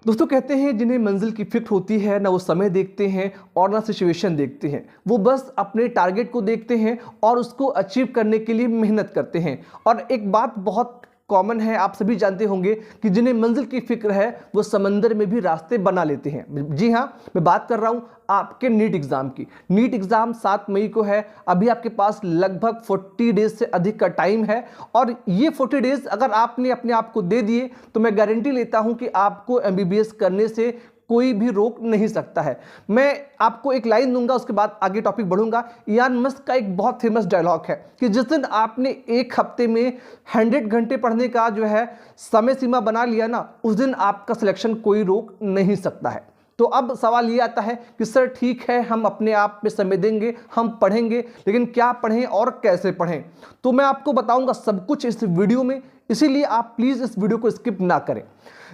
दोस्तों कहते हैं जिन्हें मंजिल की फिक्र होती है ना वो समय देखते हैं और ना सिचुएशन देखते हैं, वो बस अपने टारगेट को देखते हैं और उसको अचीव करने के लिए मेहनत करते हैं। और एक बात बहुत कॉमन है, आप सभी जानते होंगे कि जिन्हें मंजिल की फिक्र है वो समंदर में भी रास्ते बना लेते हैं। जी हाँ, मैं बात कर रहा हूं आपके नीट एग्जाम की। नीट एग्जाम 7 मई को है। अभी आपके पास लगभग 40 डेज से अधिक का टाइम है और ये 40 डेज अगर आपने अपने आप को दे दिए तो मैं गारंटी लेता हूं कि आपको एमबीबीएस करने से कोई भी रोक नहीं सकता है। मैं आपको एक लाइन दूंगा, उसके बाद आगे टॉपिक बढ़ूंगा। इयान मस्क का एक बहुत फेमस डायलॉग है कि जिस दिन आपने एक हफ्ते में 100 घंटे पढ़ने का जो है समय सीमा बना लिया ना, उस दिन आपका सिलेक्शन कोई रोक नहीं सकता है। तो अब सवाल ये आता है कि सर ठीक है, हम अपने आप पे समय देंगे, हम पढ़ेंगे, लेकिन क्या पढ़ें और कैसे पढ़ें? तो मैं आपको बताऊंगा सब कुछ इस वीडियो में, इसीलिए आप प्लीज इस वीडियो को स्किप ना करें।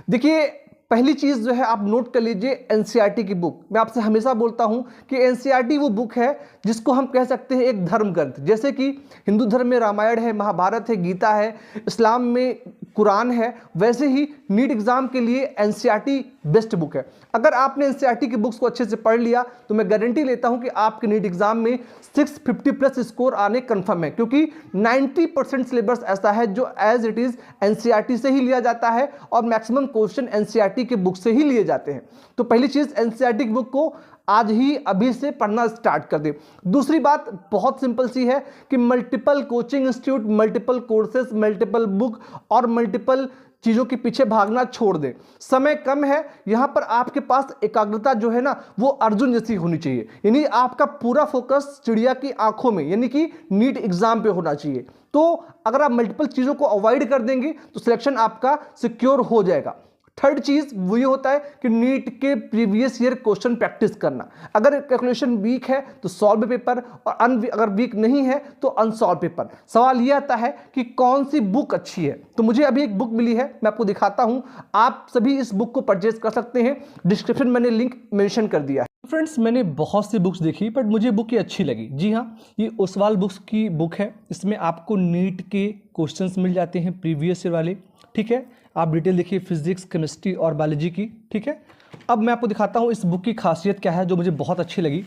देखिए, पहली चीज जो है आप नोट कर लीजिए, एनसीईआरटी की बुक। मैं आपसे हमेशा बोलता हूं कि एनसीईआरटी वो बुक है जिसको हम कह सकते हैं एक धर्म ग्रंथ। जैसे कि हिंदू धर्म में रामायण है, महाभारत है, गीता है, इस्लाम में कुरान है, वैसे ही नीट एग्जाम के लिए एनसीईआरटी बेस्ट बुक है। अगर आपने एनसीईआरटी की बुक्स को अच्छे से पढ़ लिया तो मैं गारंटी लेता हूं कि आपके नीट एग्जाम में 650 प्लस स्कोर आने कंफर्म है, क्योंकि 90% सिलेबस ऐसा है जो एज इट इज एनसीईआरटी से ही लिया जाता है और मैक्सिमम क्वेश्चन एनसीईआरटी के बुक से ही लिए जाते हैं। तो पहली चीज, एनसीईआरटी की बुक को आज ही अभी से पढ़ना स्टार्ट कर दे। दूसरी बात बहुत सिंपल सी है कि multiple coaching institute, multiple courses, multiple book और मल्टीपल चीजों के पीछे भागना छोड़ दे। समय कम है, यहां पर आपके पास एकाग्रता जो है ना वो अर्जुन जैसी होनी चाहिए, यानी आपका पूरा फोकस चिड़िया की आंखों में यानी कि नीट एग्जाम पे होना चाहिए। तो अगर आप मल्टीपल चीजों को अवॉइड कर देंगे तो सिलेक्शन आपका सिक्योर हो जाएगा। थर्ड चीज वो ये होता है कि नीट के प्रीवियस ईयर क्वेश्चन प्रैक्टिस करना। अगर कैलकुलेशन वीक है तो सॉल्व पेपर, और अगर वीक नहीं है तो अनसॉल्व पेपर। सवाल ये आता है कि कौन सी बुक अच्छी है, तो मुझे अभी एक बुक मिली है, मैं आपको दिखाता हूं। आप सभी इस बुक को परचेज कर सकते हैं, डिस्क्रिप्शन मैंने लिंक मेंशन कर दिया है। फ्रेंड्स, मैंने बहुत सी बुक्स देखी बट मुझे बुक ये अच्छी लगी। जी हाँ, ये ओसवाल बुक्स की बुक है। इसमें आपको नीट के क्वेश्चंस मिल जाते हैं प्रीवियस ईयर वाले, ठीक है। आप डिटेल देखिए फिजिक्स, केमिस्ट्री और बायोलॉजी की, ठीक है। अब मैं आपको दिखाता हूँ इस बुक की खासियत क्या है जो मुझे बहुत अच्छी लगी।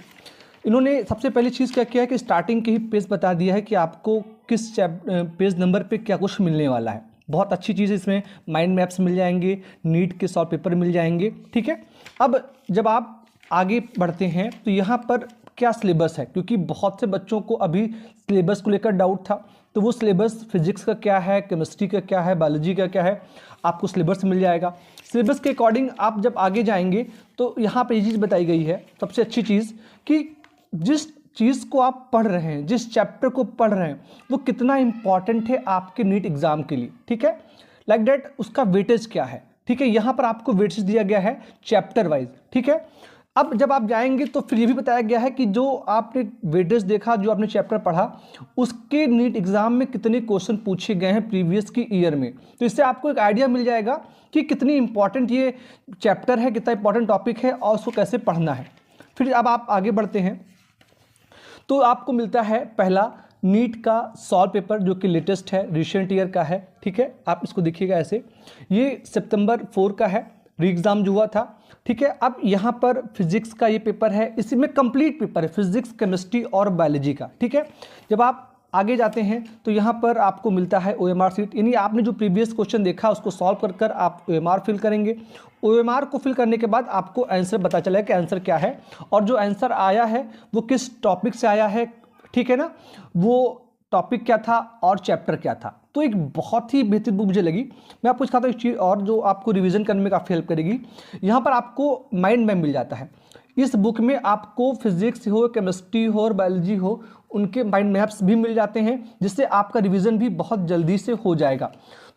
इन्होंने सबसे पहली चीज़ क्या किया है कि स्टार्टिंग के ही पेज बता दिया है कि आपको किस पेज नंबर पे क्या कुछ मिलने वाला है। बहुत अच्छी चीज़ है, इसमें माइंड मैप्स मिल जाएंगे, नीट के सॉल्व पेपर मिल जाएंगे, ठीक है। अब जब आप आगे बढ़ते हैं तो यहाँ पर क्या सिलेबस है, क्योंकि बहुत से बच्चों को अभी सिलेबस को लेकर डाउट था। तो वो सिलेबस फिजिक्स का क्या है, केमिस्ट्री का क्या है, बायोलॉजी का क्या है, आपको सिलेबस मिल जाएगा। सिलेबस के अकॉर्डिंग आप जब आगे जाएंगे तो यहाँ पर ये चीज़ बताई गई है, सबसे अच्छी चीज़, कि जिस चीज़ को आप पढ़ रहे हैं, जिस चैप्टर को पढ़ रहे हैं, वो कितना इंपॉर्टेंट है आपके नीट एग्जाम के लिए, ठीक है। लाइक दैट उसका वेटेज क्या है, ठीक है। यहाँ पर आपको वेटेज दिया गया है चैप्टर वाइज, ठीक है। अब जब आप जाएंगे तो फिर ये भी बताया गया है कि जो आपने वेटेज देखा, जो आपने चैप्टर पढ़ा, उसके नीट एग्जाम में कितने क्वेश्चन पूछे गए हैं प्रीवियस की ईयर में। तो इससे आपको एक आइडिया मिल जाएगा कि कितनी इंपॉर्टेंट ये चैप्टर है, कितना इंपॉर्टेंट टॉपिक है और उसको कैसे पढ़ना है। फिर अब आप आगे बढ़ते हैं तो आपको मिलता है पहला नीट का सॉल्व पेपर जो कि लेटेस्ट है, रिसेंट ईयर का है, ठीक है। आप इसको देखिएगा ऐसे, ये सितंबर 4 का है, री एग्ज़ाम जो हुआ था, ठीक है। अब यहाँ पर फिजिक्स का ये पेपर है, इसी में कंप्लीट पेपर है फिजिक्स, केमिस्ट्री और बायोलॉजी का, ठीक है। जब आप आगे जाते हैं तो यहाँ पर आपको मिलता है ओएमआर सीट, यानी आपने जो प्रीवियस क्वेश्चन देखा उसको सॉल्व कर कर आप ओएमआर फिल करेंगे। ओएमआर को फिल करने के बाद आपको आंसर पता चलेगा कि आंसर क्या है और जो आंसर आया है वो किस टॉपिक से आया है, ठीक है ना, वो टॉपिक क्या था और चैप्टर क्या था। तो एक बहुत ही बेहतरीन बुक मुझे लगी। मैं आपको दिखाता हूँ एक चीज़ और जो आपको रिवीजन करने में काफ़ी हेल्प करेगी। यहाँ पर आपको माइंड मैप मिल जाता है। इस बुक में आपको फिजिक्स हो, केमिस्ट्री हो और बायोलॉजी हो, उनके माइंड मैप्स भी मिल जाते हैं, जिससे आपका रिवीजन भी बहुत जल्दी से हो जाएगा।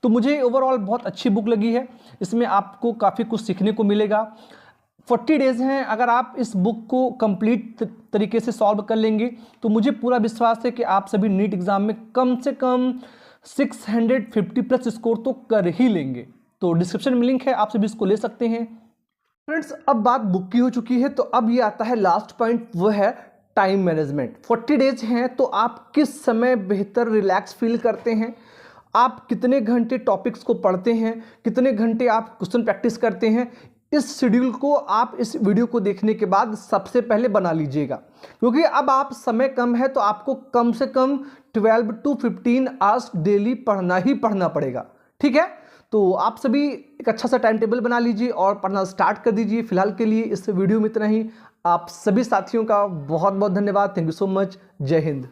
तो मुझे ओवरऑल बहुत अच्छी बुक लगी है। इसमें आपको काफ़ी कुछ सीखने को मिलेगा। 40 डेज हैं, अगर आप इस बुक को कंप्लीट तरीके से सॉल्व कर लेंगे तो मुझे पूरा विश्वास है कि आप सभी नीट एग्जाम में कम से कम 650 प्लस स्कोर तो कर ही लेंगे। तो डिस्क्रिप्शन में लिंक है, आप सभी इसको ले सकते हैं। फ्रेंड्स, अब बात बुक की हो चुकी है तो अब ये आता है लास्ट पॉइंट, वो है टाइम मैनेजमेंट। 40 डेज हैं तो आप किस समय बेहतर रिलैक्स फील करते हैं, आप कितने घंटे टॉपिक्स को पढ़ते हैं, कितने घंटे आप क्वेश्चन प्रैक्टिस करते हैं, इस शेड्यूल को आप इस वीडियो को देखने के बाद सबसे पहले बना लीजिएगा, क्योंकि अब आप समय कम है तो आपको कम से कम 12 to 15 आवर्स डेली पढ़ना ही पढ़ना पड़ेगा। ठीक है, तो आप सभी एक अच्छा सा टाइम टेबल बना लीजिए और पढ़ना स्टार्ट कर दीजिए। फिलहाल के लिए इस वीडियो में इतना ही। आप सभी साथियों का बहुत बहुत धन्यवाद। Thank you so much. जय हिंद।